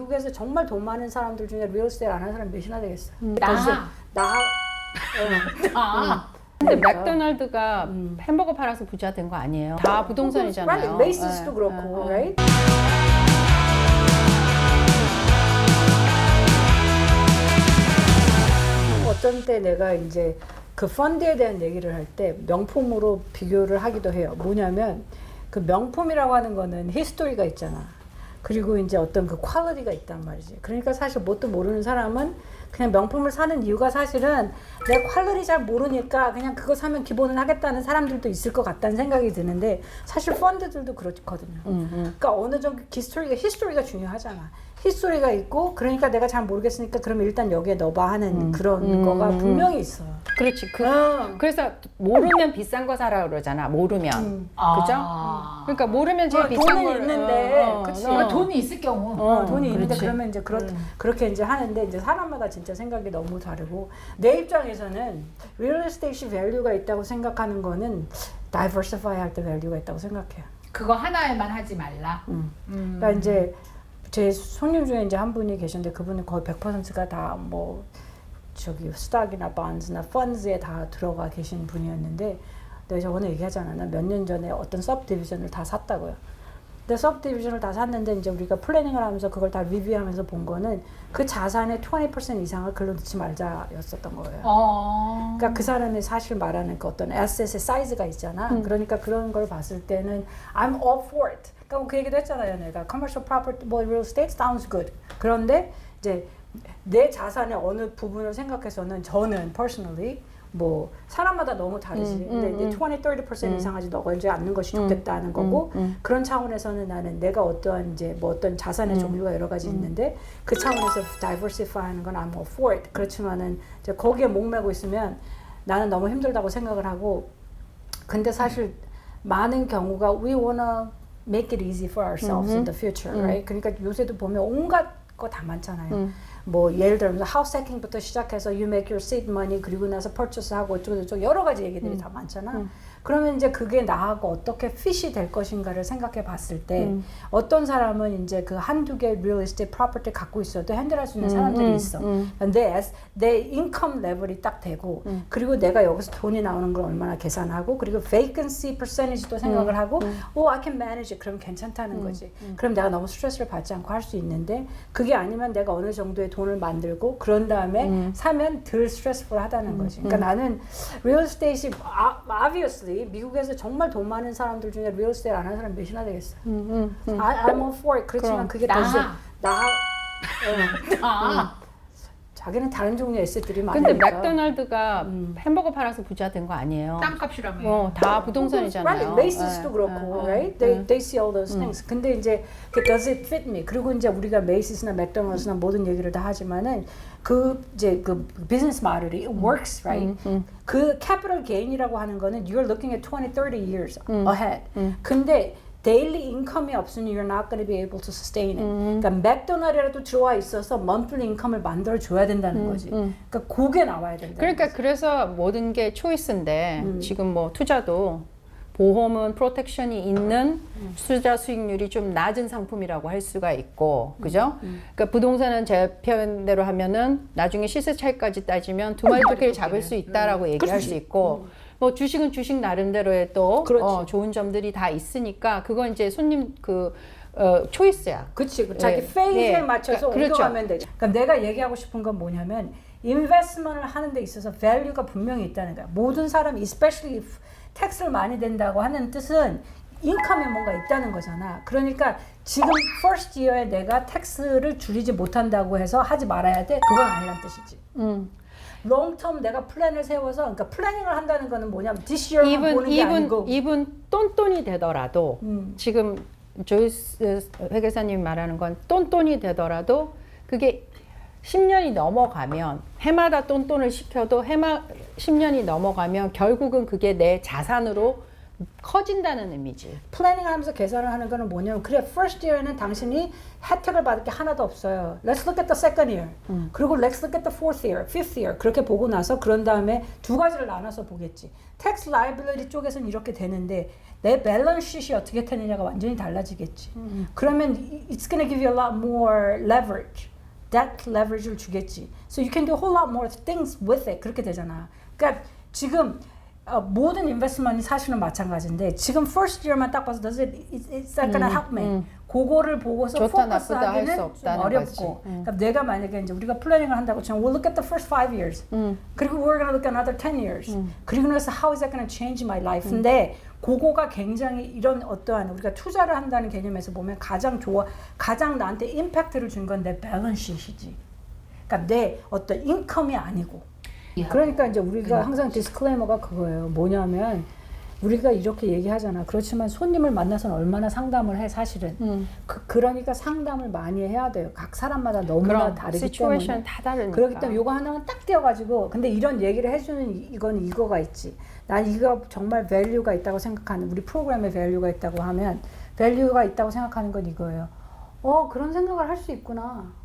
미국에서 정말 돈 많은 사람들 중에 리얼스테이트 안 하는 사람 몇이나 되겠어? 나. 근데 맥도날드가 햄버거 팔아서 부자 된 거 아니에요? 다 부동산이잖아요. Right. 메이시스도 그렇고, right? 어떤 때 내가 이제 그 펀드에 대한 얘기를 할 때 명품으로 비교를 하기도 해요. 뭐냐면 그 명품이라고 하는 거는 히스토리가 있잖아. 그리고 이제 어떤 그 퀄리티가 있단 말이지. 그러니까 사실 뭣도 모르는 사람은 그냥 명품을 사는 이유가 사실은 내 퀄리티 잘 모르니까 그냥 그거 사면 기본을 하겠다는 사람들도 있을 것 같다는 생각이 드는데 사실 펀드들도 그렇거든요. 그러니까 어느 정도 히스토리가 중요하잖아. 히스토리가 있고 그러니까 내가 잘 모르겠으니까 그럼 일단 여기에 넣어봐 하는 그런 거가 분명히 있어요. 그렇지. 그래서 모르면 비싼 거 사라 그러잖아. 모르면. 그죠? 그러니까 모르면 제일 비싼 돈은 걸 있는데, 그치. 돈이 있을 경우. 돈이 있는데 그렇지. 그러면 이제 그렇게 이제 하는데 이제 사람마다 진짜 생각이 너무 다르고 내 입장에서는 real estate 밸류가 있다고 생각하는 거는 diversify 할 때 밸류가 있다고 생각해요. 그거 하나에만 하지 말라. 그러니까 이제 제 손님 중에 이제 한 분이 계셨는데 그분은 거의 100%가 다 뭐 저기 스탁이나 bonds나 funds에 다 들어가 계신 분이었는데 내가 저번에 얘기하잖아. 나 몇 년 전에 어떤 subdivision을 다 샀다고요. 근데 subdivision을 다 샀는데 이제 우리가 플래닝을 하면서 그걸 다 리뷰하면서 본 거는 그 자산의 20% 이상을 글로 넣지 말자였었던 거예요. 그러니까 그 사람이 사실 말하는 그 어떤 에셋의 사이즈가 있잖아. 그러니까 그런 걸 봤을 때는 I'm all for it. 그러니까 그 얘기도 했잖아요. 내가 commercial property, 뭐 real estate sounds good. 그런데 이제 내 자산의 어느 부분을 생각해서는 저는 personally 뭐 사람마다 너무 다르지. 근데 이제 20-30% 이상 하지 넣지 않는 것이 좋겠다는 거고 그런 차원에서는 나는 내가 어떠한 이제 뭐 어떤 자산의 종류가 여러 가지 있는데 그 차원에서 diversify하는 건 I'm all for it. 그렇지만은 이제 거기에 목매고 있으면 나는 너무 힘들다고 생각을 하고 근데 사실 많은 경우가 we wanna make it easy for ourselves in the future, right? 그러니까 요새도 보면 온갖 거 다 많잖아요. 뭐 예를 들면 house hacking부터 시작해서 you make your seed money 그리고 나서 purchase하고 어쩌고저쩌고 여러 가지 얘기들이 다 많잖아. 그러면 이제 그게 나하고 어떻게 fit이 될 것인가를 생각해 봤을 때 어떤 사람은 이제 그 한두 개 real estate property 갖고 있어도 핸들할 수 있는 사람들이 있어. 근데 내 income level이 딱 되고 그리고 내가 여기서 돈이 나오는 걸 얼마나 계산하고 그리고 vacancy percentage도 생각을 하고 I can manage it. 그럼 괜찮다는 거지. 그럼 내가 너무 스트레스를 받지 않고 할 수 있는데 그게 아니면 내가 어느 정도의 돈을 만들고 그런 다음에 사면 덜 스트레스풀하다는 거지. 그러니까 나는 real estate이 obviously 미국에서 정말 돈 많은 사람들 중에 real estate 안 하는 사람 몇이나 되겠어. I'm all for it. 그렇지만 그게 자기는 다른 종류의 에셋들이 많으니까. 근데 맥도날드가 햄버거 팔아서 부자 된 거 아니에요? 땅값이라며. 다 부동산이잖아요. Right. 메이시스도 그렇고, right? They see all those things. 근데 이제 does it fit me? 그리고 이제 우리가 메이시스나 맥도날드나 모든 얘기를 다 하지만은 그 이제 그 비즈니스 모델이 it works, right? 그 capital gain이라고 하는 거는 you're looking at 20, 30 years ahead. 근데 데일리 인컴이 없으니 you're not going to be able to sustain it. 그러니까 맥도날드라도 들어와 있어서 monthly 인컴을 만들어 줘야 된다는 거지. 그러니까 그게 나와야 된다. 그러니까 그래서 모든 게 초이스인데 지금 뭐 투자도 보험은 프로텍션이 있는 투자 수익률이 좀 낮은 상품이라고 할 수가 있고, 그죠? 그러니까 부동산은 제 표현대로 하면은 나중에 시세 차익까지 따지면 두 마리 토끼를 잡을 수 있다라고 얘기할 수 있고. 뭐 주식은 주식 나름대로의 또 좋은 점들이 다 있으니까 그건 이제 손님 초이스야. 그렇지. 자기 페이즈에 맞춰서 운동하면 되죠. 그러니까 내가 얘기하고 싶은 건 뭐냐면 인베스트먼트를 하는 데 있어서 밸류가 분명히 있다는 거야. 모든 사람이 especially 텍스를 많이 댄다고 하는 뜻은 인컴에 뭔가 있다는 거잖아. 그러니까 지금 first year에 내가 텍스를 줄이지 못한다고 해서 하지 말아야 돼. 그건 아니란 뜻이지. 롱텀 내가 플랜을 세워서 그러니까 플래닝을 한다는 거는 뭐냐면 this year만 보는 게 아니고 이분 똔똔이 되더라도 지금 조이스 회계사님이 말하는 건 똔똔이 되더라도 그게 10년이 넘어가면 해마다 똔똔을 시켜도 10년이 넘어가면 결국은 그게 내 자산으로 커진다는 의미지. 플래닝을 하면서 계산을 하는 거는 뭐냐면 그래 first year에는 당신이 혜택을 받을 게 하나도 없어요. Let's look at the second year. 그리고 let's look at the fourth year, fifth year. 그렇게 보고 나서 그런 다음에 두 가지를 나눠서 보겠지. Tax liability 쪽에서는 이렇게 되는데 내 밸런스 시트이 어떻게 되느냐가 완전히 달라지겠지. 그러면 it's gonna give you a lot more leverage. Debt leverage를 주겠지. So you can do a whole lot more things with it. 그렇게 되잖아. 그러니까 지금 모든 인베스트먼이 사실은 마찬가지인데 지금 first year만 딱 봐서 does it's not gonna help me. 그거를 보고서 좋다, 나쁘다 할 수 포커스하기는 좀 없다는 어렵고. 거지. 그러니까 내가 만약에 이제 우리가 플래닝을 한다고 치면 we'll look at the first 5 years. 그리고 we're gonna look at another 10 years. 그리고 나서 how is that gonna change my life? 근데 그거가 굉장히 이런 어떠한 우리가 투자를 한다는 개념에서 보면 가장 나한테 임팩트를 준 건 내 밸런스시트지. 그러니까 내 어떤 인컴이 아니고. 그러니까 이제 우리가 항상 디스클레이머가 그거예요. 뭐냐면 우리가 이렇게 얘기하잖아. 그렇지만 손님을 만나서는 얼마나 상담을 해 사실은. 그러니까 상담을 많이 해야 돼요. 각 사람마다 너무나 다르기 시츄에이션 때문에. 다 다르니까. 그렇기 때문에 요거 하나만 딱 띄어가지고 근데 이런 얘기를 해주는 이건 이거가 있지. 난 이거 정말 밸류가 있다고 생각하는 우리 프로그램에 밸류가 있다고 하면 밸류가 있다고 생각하는 건 이거예요. 그런 생각을 할 수 있구나.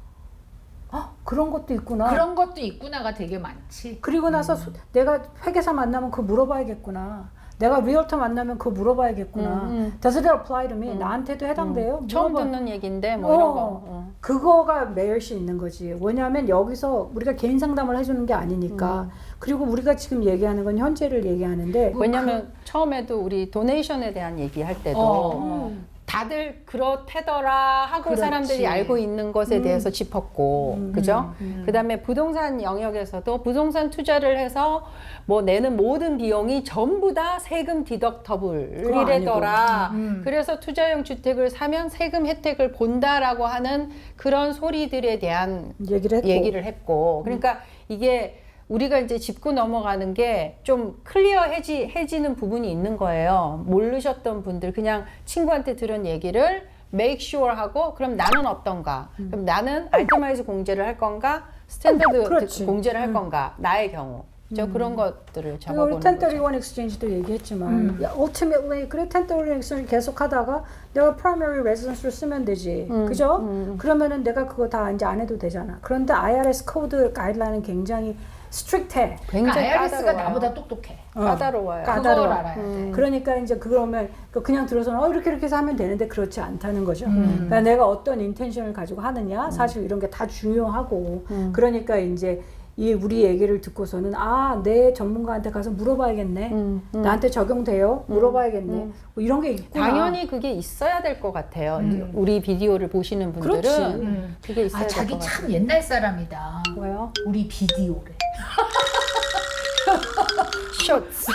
그런 것도 있구나. 그런 것도 있구나가 되게 많지. 그리고 나서 내가 회계사 만나면 그거 물어봐야겠구나. 내가 리얼터 만나면 그거 물어봐야겠구나. Does it apply to me? 나한테도 해당돼요? 처음 물어봐. 듣는 얘기인데 뭐 이런 거. 그거가 매일시 있는 거지. 왜냐하면 여기서 우리가 개인 상담을 해주는 게 아니니까. 그리고 우리가 지금 얘기하는 건 현재를 얘기하는데. 왜냐면 처음에도 우리 도네이션에 대한 얘기할 때도 다들 그렇대더라 하고 그렇지. 사람들이 알고 있는 것에 대해서 짚었고, 그죠? 그 다음에 부동산 영역에서도 부동산 투자를 해서 뭐 내는 모든 비용이 전부 다 세금 디덕터블이래더라. 그래서 투자용 주택을 사면 세금 혜택을 본다라고 하는 그런 소리들에 대한 얘기를 했고. 그러니까 이게 우리가 이제 짚고 넘어가는 게 좀 클리어해지는 부분이 있는 거예요. 모르셨던 분들 그냥 친구한테 들은 얘기를 make sure 하고 그럼 나는 어떤가? 그럼 나는 알테마이즈 공제를 할 건가? 스탠더드 그렇지. 공제를 할 건가? 나의 경우. 그런 것들을 우리 잡아보는 1031 거죠. exchange도 얘기했지만 ultimately 그래 1031 exchange 계속 하다가 내가 primary residence를 쓰면 되지. 그죠? 그러면은 내가 그거 다 이제 안 해도 되잖아. 그런데 IRS 코드 가이드라인은 굉장히 스트릭트해. 굉장히 IRS가 까다로워요. 나보다 똑똑해. 까다로워요. 그걸 알아야 돼. 그러니까 이제 그러면 그냥 들어서는 이렇게 해서 하면 되는데 그렇지 않다는 거죠. 그러니까 내가 어떤 인텐션을 가지고 하느냐 사실 이런 게 다 중요하고 그러니까 이제 이 우리 얘기를 듣고서는 내 전문가한테 가서 물어봐야겠네. 나한테 적용돼요? 물어봐야겠네. 뭐 이런 게 있구나. 당연히 그게 있어야 될 것 같아요. 우리 비디오를 보시는 분들은 그렇지. 그게 있어야 될 것 자기 같아요. 참 옛날 사람이다. 뭐요? 우리 비디오래. 쇼츠.